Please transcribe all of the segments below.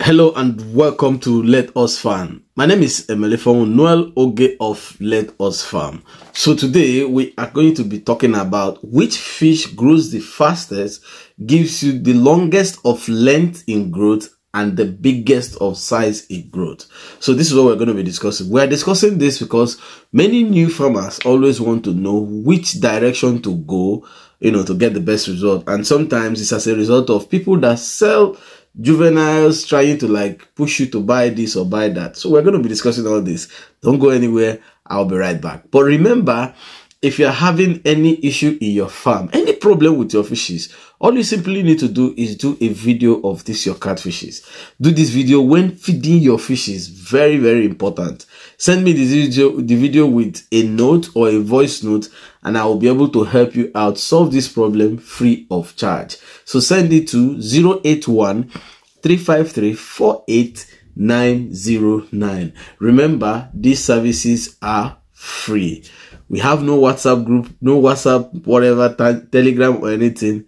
Hello and welcome to Let Us Farm. My name is Emelefon Noel Oge of Let Us Farm. So today we are going to be talking about which fish grows the fastest, gives you the longest of length in growth, and the biggest of size in growth. So this is what we're going to be discussing. We are discussing this because many new farmers always want to know which direction to go, to get the best result. And sometimes it's as a result of people that sell juveniles trying to push you to buy this or buy that. So we're going to be discussing all this. Don't go anywhere. I'll be right back. But remember, if you're having any issue in your farm, any problem with your fishes, all you simply need to do is do a video of this, your catfishes. Do this video when feeding your fishes. Very, very important. Send me the video with a note or a voice note, and I will be able to help you out solve this problem free of charge. So send it to 081 353 48909. Remember, these services are free. We have no WhatsApp group, no WhatsApp, whatever, Telegram or anything.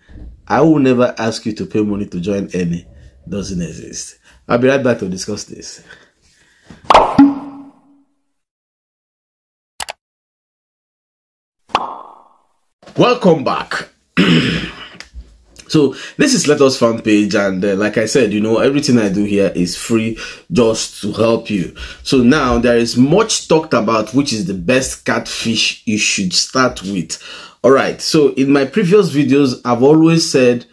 I will never ask you to pay money to join any. Doesn't exist. I'll be right back to discuss this. Welcome back. So this is Let Us Farm page, and like I said, everything I do here is free just to help you. So now there is much talked about which is the best catfish you should start with. All right, so in my previous videos I've always said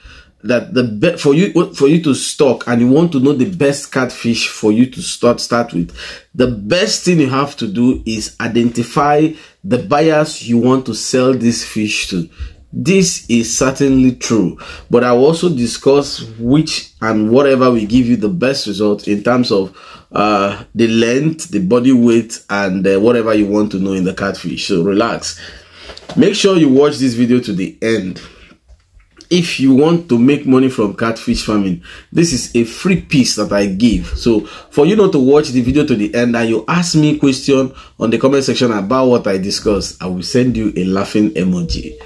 that for you to stock and you want to know the best catfish for you to start with, the best thing you have to do is identify the buyers you want to sell this fish to. This is certainly true, but I will also discuss which and whatever will give you the best result in terms of the length, the body weight, and whatever you want to know in the catfish. So relax. Make sure you watch this video to the end. If you want to make money from catfish farming, this is a free piece that I give. So for you not to watch the video to the end and you ask me a question on the comment section about what I discussed, I will send you a laughing emoji.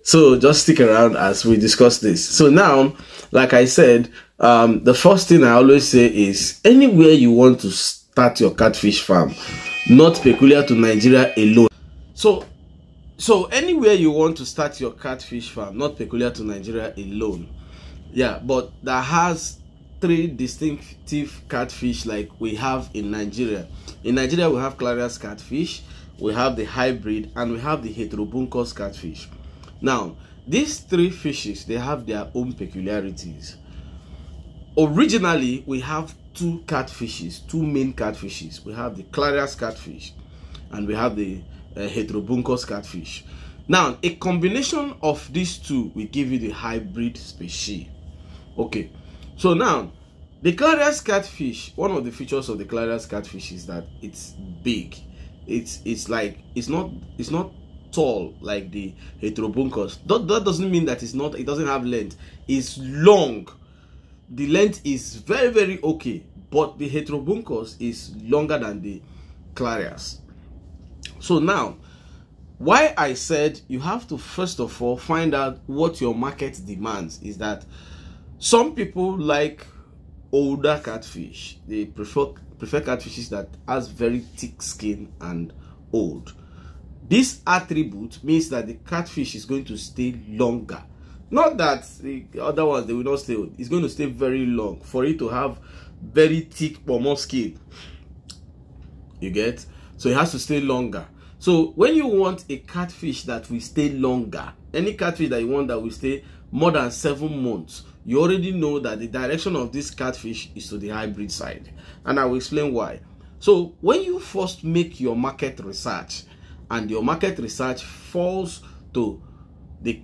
So just stick around as we discuss this. So now, like I said, the first thing I always say is anywhere you want to start your catfish farm, not peculiar to Nigeria alone. So anywhere you want to start your catfish farm, not peculiar to Nigeria alone. Yeah, but that has three distinctive catfish like we have in Nigeria. In Nigeria, we have Clarias catfish, we have the hybrid, and we have the heterobuncus catfish. Now, these three fishes, they have their own peculiarities. Originally, we have two main catfishes. We have the Clarias catfish and we have the heterobuncus catfish. Now, a combination of these two will give you the hybrid species. Okay, so now the Clarias catfish, one of the features of the Clarias catfish is that it's big. It's not tall like the heterobuncus. That doesn't mean that it doesn't have length. It's long. The length is very, very okay, but the heterobuncus is longer than the Clarias. So now, why I said you have to first of all find out what your market demands is that some people like older catfish. They prefer catfishes that has very thick skin and old. This attribute means that the catfish is going to stay longer. Not that the other ones, they will not stay old. It's going to stay very long for it to have very thick or more skin. You get? So it has to stay longer. So when you want a catfish that will stay longer, any catfish that you want that will stay more than 7 months, you already know that the direction of this catfish is to the hybrid side. And I will explain why. So when you first make your market research, and your market research falls to the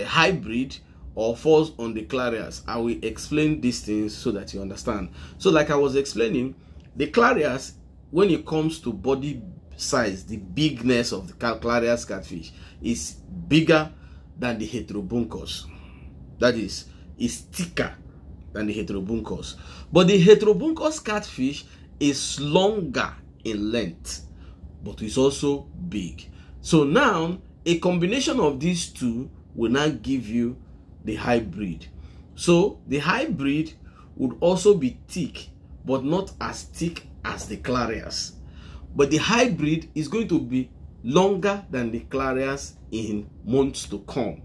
hybrid or falls on the Clarias, I will explain these things so that you understand. So like I was explaining, the Clarias, when it comes to body size, the bigness of the Clarias catfish is bigger than the heterobuncus. That is thicker than the heterobuncus. But the heterobuncus catfish is longer in length, but it's also big. So now a combination of these two will now give you the hybrid. So the hybrid would also be thick, but not as thick as the Clarias. But the hybrid is going to be longer than the Clarias in months to come.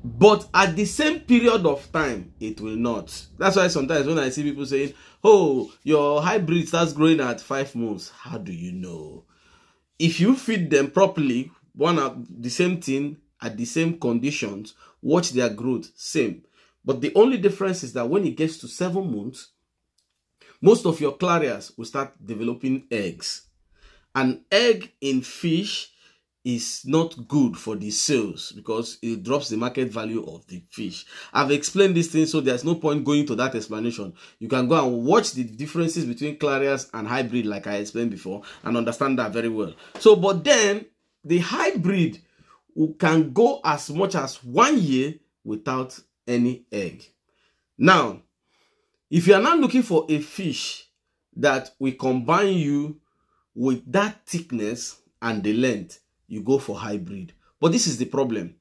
But at the same period of time, it will not. That's why sometimes when I see people saying, oh, your hybrid starts growing at 5 months. How do you know? If you feed them properly, one at the same thing, at the same conditions, watch their growth, same. But the only difference is that when it gets to 7 months, most of your Clarias will start developing eggs. An egg in fish is not good for the sales because it drops the market value of the fish. I've explained this thing, so there's no point going to that explanation. You can go and watch the differences between Clarias and hybrid like I explained before and understand that very well. So, but then the hybrid can go as much as 1 year without any egg. Now, if you are not looking for a fish that will combine you with that thickness and the length, you go for hybrid. But this is the problem.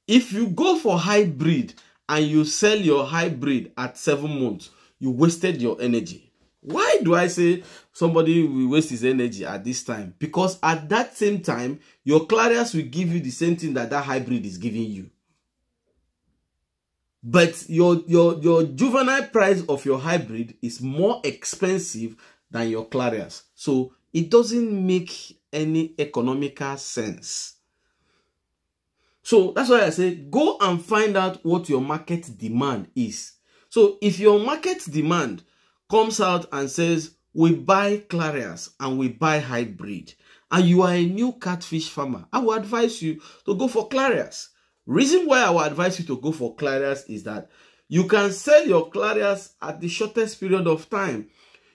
If you go for hybrid and you sell your hybrid at 7 months, you wasted your energy. Why do I say somebody will waste his energy at this time? Because at that same time, your Clarias will give you the same thing that hybrid is giving you. But your juvenile price of your hybrid is more expensive than your Clarias. So it doesn't make any economical sense. So that's why I say go and find out what your market demand is. So if your market demand comes out and says we buy Clarias and we buy hybrid, and you are a new catfish farmer, I will advise you to go for Clarias. Reason why I will advise you to go for Clarias is that you can sell your Clarias at the shortest period of time.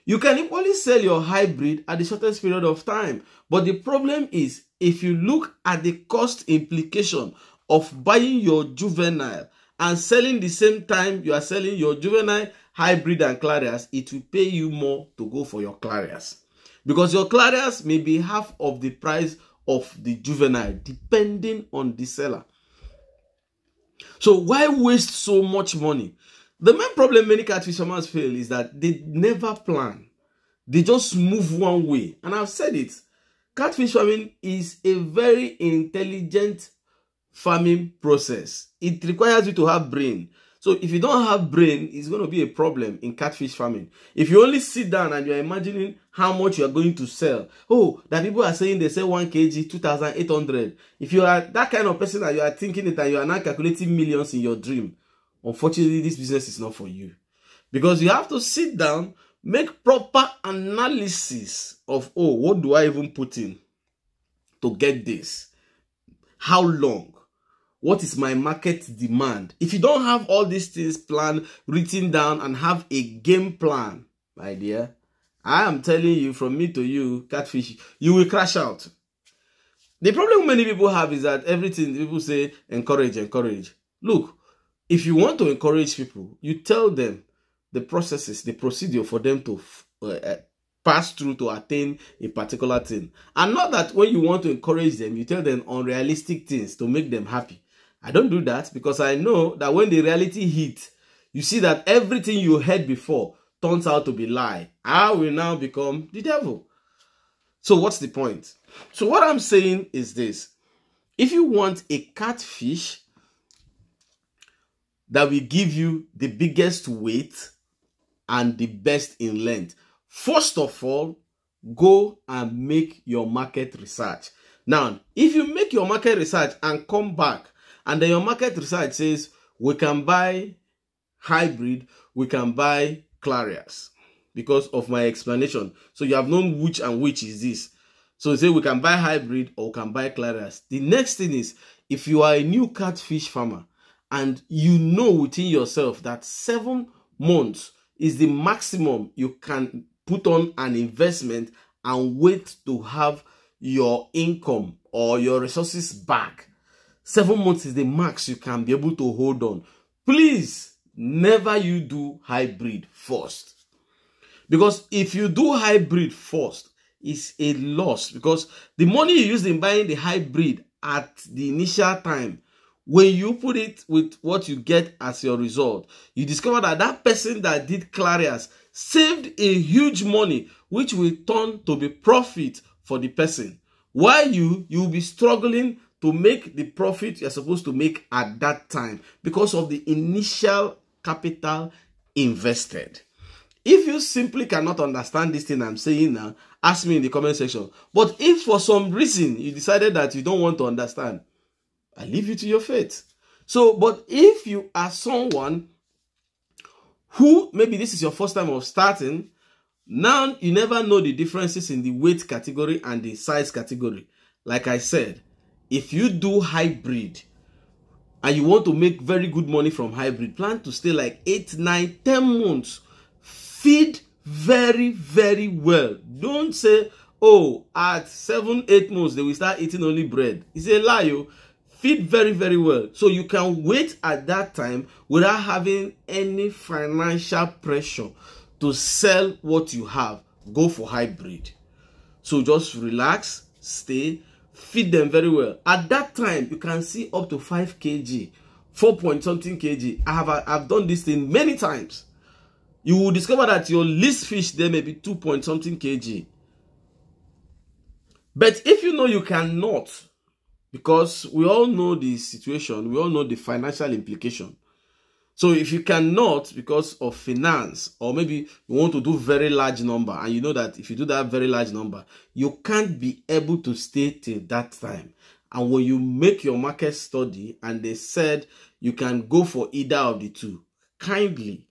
You can equally sell your hybrid at the shortest period of time. But the problem is, if you look at the cost implication of buying your juvenile and selling the same time you are selling your juvenile, hybrid and Clarias, it will pay you more to go for your Clarias. Because your Clarias may be half of the price of the juvenile, depending on the seller. So why waste so much money? The main problem many catfish farmers fail is that they never plan. They just move one way. And I've said it. Catfish farming is a very intelligent farming process. It requires you to have brain. So if you don't have brain, it's going to be a problem in catfish farming. If you only sit down and you're imagining how much you are going to sell. Oh, that people are saying they sell 1 kg, 2,800. If you are that kind of person and you are thinking it and you are not calculating millions in your dream, unfortunately, this business is not for you. Because you have to sit down, make proper analysis of, oh, what do I even put in to get this? How long? What is my market demand? If you don't have all these things planned, written down, and have a game plan, my dear, I am telling you, from me to you, catfish, you will crash out. The problem many people have is that everything people say, encourage, encourage. Look, if you want to encourage people, you tell them the processes, the procedure for them to pass through to attain a particular thing. And not that when you want to encourage them, you tell them unrealistic things to make them happy. I don't do that because I know that when the reality hits, you see that everything you heard before turns out to be lie. I will now become the devil. So what's the point? So what I'm saying is this. If you want a catfish that will give you the biggest weight and the best in length, first of all, go and make your market research. Now, if you make your market research and come back, and then your market research says, we can buy hybrid, we can buy Clarias, because of my explanation. So you have known which and which is this. So you say we can buy hybrid or we can buy Clarias. The next thing is, if you are a new catfish farmer, and you know within yourself that 7 months is the maximum you can put on an investment and wait to have your income or your resources back. 7 months is the max you can be able to hold on. Please, never you do hybrid first. Because if you do hybrid first, it's a loss. Because the money you use in buying the hybrid at the initial time when you put it with what you get as your result, you discover that that person that did Clarias saved a huge money, which will turn to be profit for the person. While you'll be struggling to make the profit you're supposed to make at that time because of the initial capital invested. If you simply cannot understand this thing I'm saying now, ask me in the comment section. But if for some reason you decided that you don't want to understand, I leave you to your fate. So, but if you are someone who, maybe this is your first time of starting, now you never know the differences in the weight category and the size category. Like I said, if you do hybrid and you want to make very good money from hybrid, plan to stay like 8, 9, 10 months. Feed very, very well. Don't say, oh, at 7, 8 months, they will start eating only bread. It's a lie. Oh. Feed very, very well. So you can wait at that time without having any financial pressure to sell what you have. Go for hybrid. So just relax, stay, feed them very well. At that time, you can see up to 5 kg, 4 point something kg. I've done this thing many times. You will discover that your least fish there may be 2 point something kg. But if you know you cannot, because we all know the situation, we all know the financial implication. So if you cannot, because of finance, or maybe you want to do very large number, and you know that if you do that very large number, you can't be able to stay till that time. And when you make your market study and they said you can go for either of the two, kindly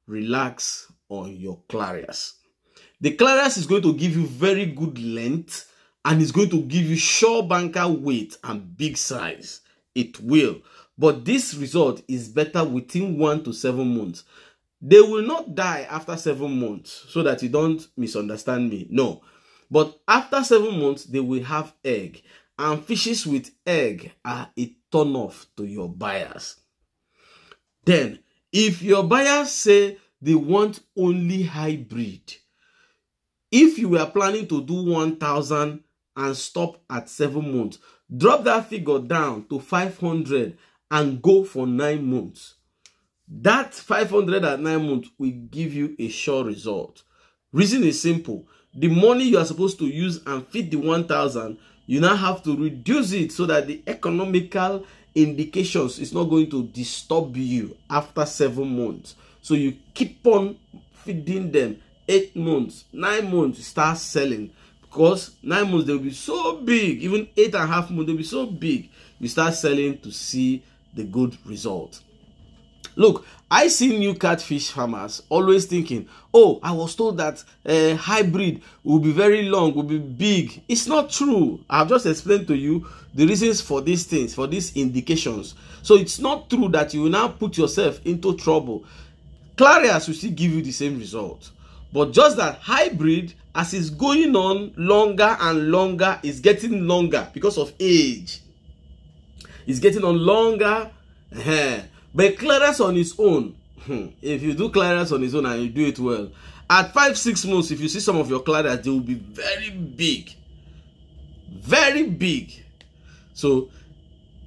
relax on your Clarias. The Clarias is going to give you very good length and it's going to give you sure banker weight and big size. It will. But this result is better within 1 to 7 months. They will not die after 7 months, so that you don't misunderstand me. No. But after 7 months, they will have egg. And fishes with egg are a turn off to your buyers. Then, if your buyers say they want only hybrid, if you were planning to do 1,000 and stop at 7 months, drop that figure down to 500 and go for 9 months. That 500 at 9 months will give you a sure result. Reason is simple. The money you are supposed to use and feed the 1,000, you now have to reduce it so that the economical indications is not going to disturb you after 7 months. So you keep on feeding them. 8 months, 9 months, you start selling. Because 9 months, they'll be so big. Even 8.5 months, they'll be so big. You start selling to see the good result. Look, I see new catfish farmers always thinking, oh, I was told that hybrid will be very long, will be big. It's not true. I've just explained to you the reasons for these things, for these indications. So it's not true that you will now put yourself into trouble. Clarias will still give you the same result. But just that hybrid, as it's going on longer and longer, is getting longer because of age. It's getting on longer. But Clarias on its own, if you do Clarias on its own and you do it well, at 5-6 months, if you see some of your Clarias, they will be very big. Very big. So,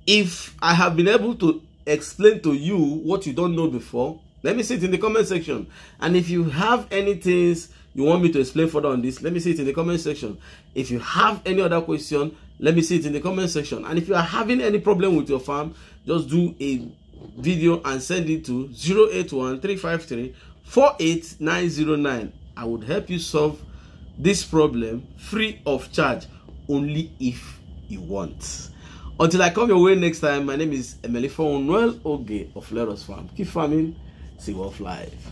if I have been able to explain to you what you don't know before, let me see it in the comment section. And if you have any things you want me to explain further on this, let me see it in the comment section. If you have any other question, let me see it in the comment section. And if you are having any problem with your farm, just do a video and send it to 081-353-48909. I would help you solve this problem free of charge, only if you want. Until I come your way next time, my name is Emelifon Noel Oge of Leros Farm. Keep farming, see what life.